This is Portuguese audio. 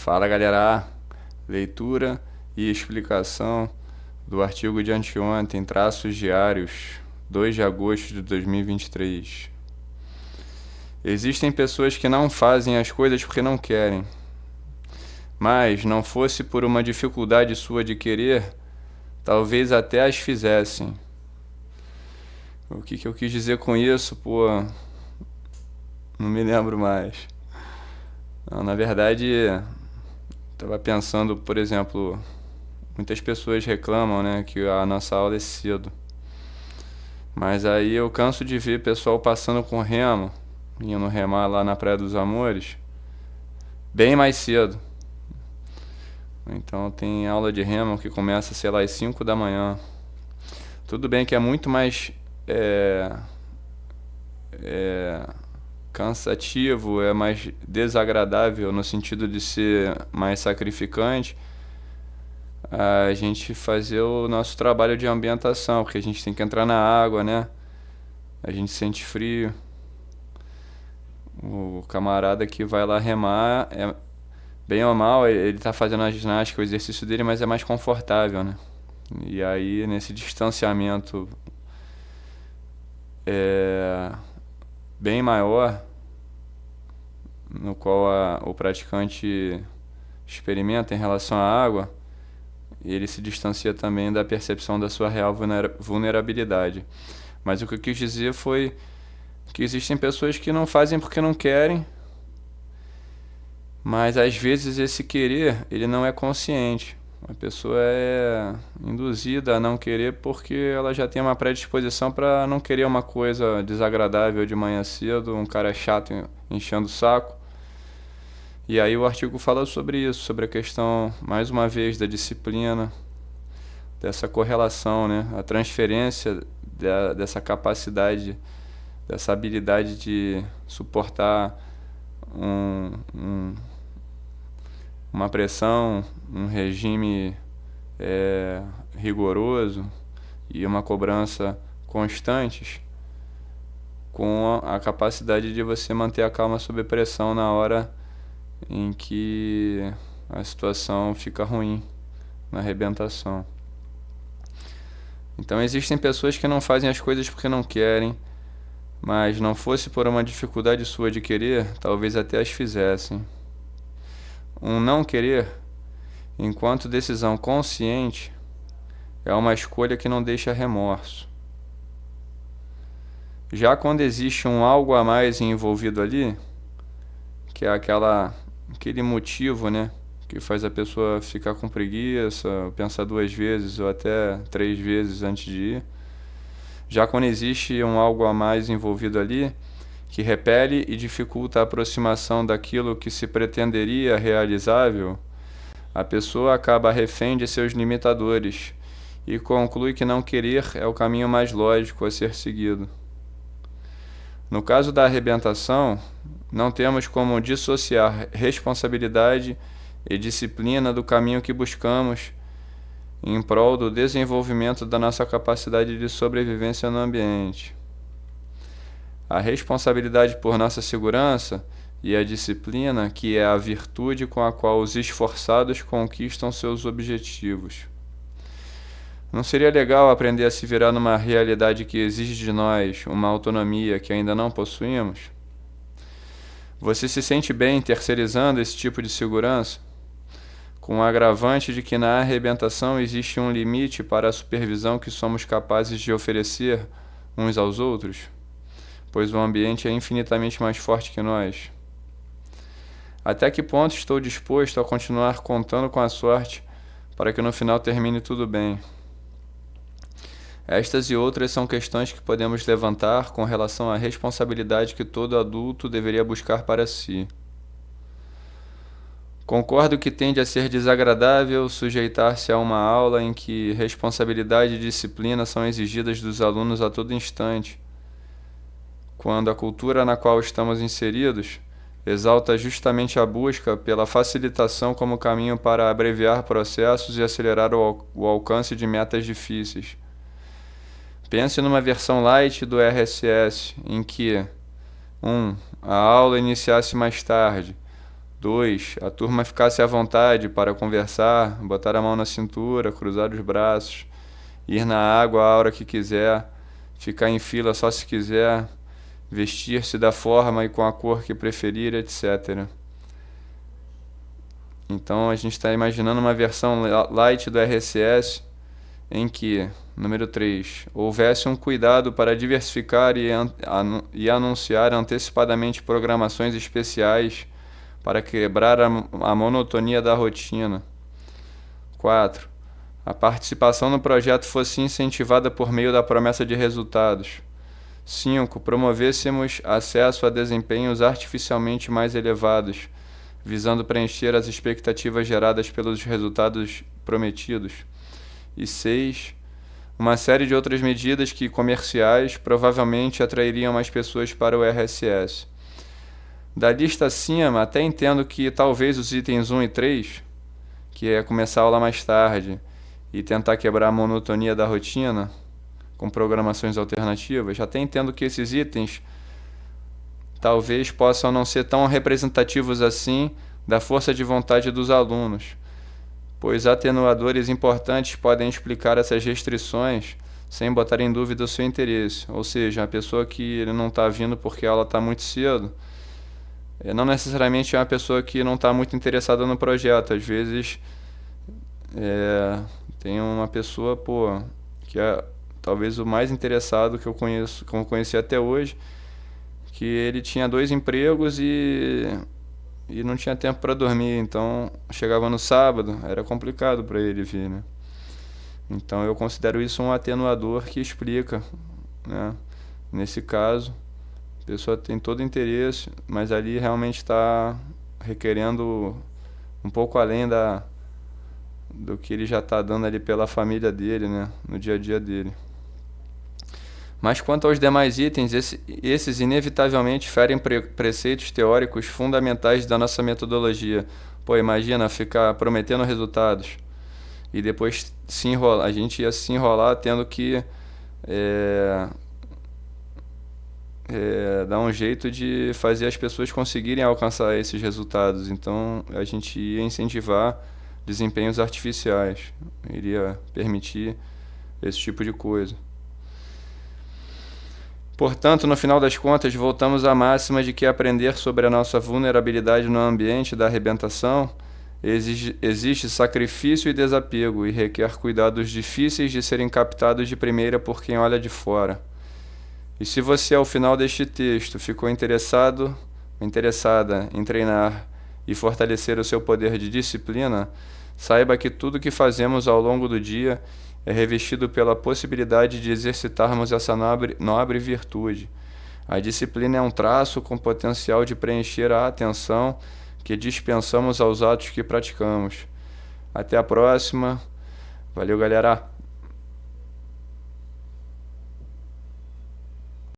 Fala galera, leitura e explicação do artigo de anteontem, traços diários, 2 de agosto de 2023. Existem pessoas que não fazem as coisas porque não querem, mas não fosse por uma dificuldade sua de querer, talvez até as fizessem. O que eu quis dizer com isso, pô, não me lembro mais. Não, na verdade, estava pensando, por exemplo, muitas pessoas reclamam, né, que a nossa aula é cedo. Mas aí eu canso de ver pessoal passando com remo, indo remar lá na Praia dos Amores, bem mais cedo. Então tem aula de remo que começa, sei lá, às 5 da manhã. Tudo bem que é muito mais cansativo, é mais desagradável no sentido de ser mais sacrificante a gente fazer o nosso trabalho de ambientação, porque a gente tem que entrar na água, né? A gente sente frio. O camarada que vai lá remar, bem ou mal, ele tá fazendo a ginástica, o exercício dele, mas é mais confortável, né? E aí, nesse distanciamento bem maior, no qual o praticante experimenta em relação à água, ele se distancia também da percepção da sua real vulnerabilidade. Mas o que eu quis dizer foi que existem pessoas que não fazem porque não querem, mas às vezes esse querer, ele não é consciente. A pessoa é induzida a não querer porque ela já tem uma predisposição para não querer uma coisa desagradável de manhã cedo, um cara chato enchendo o saco. E aí o artigo fala sobre isso, sobre a questão, mais uma vez, da disciplina, dessa correlação, né? A transferência dessa capacidade, dessa habilidade de suportar uma pressão, um regime rigoroso e uma cobrança constantes, com a capacidade de você manter a calma sob pressão na hora em que a situação fica ruim, na arrebentação. Então existem pessoas que não fazem as coisas porque não querem, mas não fosse por uma dificuldade sua de querer, talvez até as fizessem. Um não querer, enquanto decisão consciente, é uma escolha que não deixa remorso. Já quando existe um algo a mais envolvido ali, que é aquele motivo, né, que faz a pessoa ficar com preguiça, pensar 2 vezes ou até 3 vezes antes de ir. Já quando existe um algo a mais envolvido ali, que repele e dificulta a aproximação daquilo que se pretenderia realizável, a pessoa acaba refém de seus limitadores e conclui que não querer é o caminho mais lógico a ser seguido. No caso da arrebentação, não temos como dissociar responsabilidade e disciplina do caminho que buscamos em prol do desenvolvimento da nossa capacidade de sobrevivência no ambiente. A responsabilidade por nossa segurança e a disciplina, que é a virtude com a qual os esforçados conquistam seus objetivos. Não seria legal aprender a se virar numa realidade que exige de nós uma autonomia que ainda não possuímos? Você se sente bem terceirizando esse tipo de segurança? Com o agravante de que na arrebentação existe um limite para a supervisão que somos capazes de oferecer uns aos outros, pois o ambiente é infinitamente mais forte que nós. Até que ponto estou disposto a continuar contando com a sorte para que no final termine tudo bem? Estas e outras são questões que podemos levantar com relação à responsabilidade que todo adulto deveria buscar para si. Concordo que tende a ser desagradável sujeitar-se a uma aula em que responsabilidade e disciplina são exigidas dos alunos a todo instante, quando a cultura na qual estamos inseridos exalta justamente a busca pela facilitação como caminho para abreviar processos e acelerar o alcance de metas difíceis. Pense numa versão light do RSS, em que a aula iniciasse mais tarde, 2. A turma ficasse à vontade para conversar, botar a mão na cintura, cruzar os braços, ir na água a hora que quiser, ficar em fila só se quiser, vestir-se da forma e com a cor que preferir, etc. Então a gente está imaginando uma versão light do RSS em que, número 3, houvesse um cuidado para diversificar e anunciar antecipadamente programações especiais para quebrar a monotonia da rotina. 4. A participação no projeto fosse incentivada por meio da promessa de resultados. 5. Promovêssemos acesso a desempenhos artificialmente mais elevados, visando preencher as expectativas geradas pelos resultados prometidos. E 6. Uma série de outras medidas que, comerciais, provavelmente atrairiam mais pessoas para o RSS. Da lista acima, até entendo que talvez os itens 1 e 3, que é começar a aula mais tarde e tentar quebrar a monotonia da rotina com programações alternativas, até entendo que esses itens talvez possam não ser tão representativos assim da força de vontade dos alunos, pois atenuadores importantes podem explicar essas restrições sem botar em dúvida o seu interesse. Ou seja, a pessoa que não está vindo porque a aula está muito cedo, não necessariamente é uma pessoa que não está muito interessada no projeto. Às vezes tem uma pessoa que é talvez o mais interessado que eu conheci até hoje, que ele tinha 2 empregos e não tinha tempo para dormir, então chegava no sábado, era complicado para ele vir, né? Então eu considero isso um atenuador que explica, né? Nesse caso, a pessoa tem todo o interesse, mas ali realmente está requerendo um pouco além do que ele já está dando ali pela família dele, né? No dia a dia dele. Mas quanto aos demais itens, esses inevitavelmente ferem preceitos teóricos fundamentais da nossa metodologia. Imagina ficar prometendo resultados e depois a gente ia se enrolar tendo que dar um jeito de fazer as pessoas conseguirem alcançar esses resultados. Então a gente ia incentivar desempenhos artificiais, iria permitir esse tipo de coisa. Portanto, no final das contas, voltamos à máxima de que aprender sobre a nossa vulnerabilidade no ambiente da arrebentação exige sacrifício e desapego e requer cuidados difíceis de serem captados de primeira por quem olha de fora. E se você, ao final deste texto, ficou interessada em treinar e fortalecer o seu poder de disciplina, saiba que tudo que fazemos ao longo do dia é revestido pela possibilidade de exercitarmos essa nobre virtude. A disciplina é um traço com potencial de preencher a atenção que dispensamos aos atos que praticamos. Até a próxima. Valeu, galera!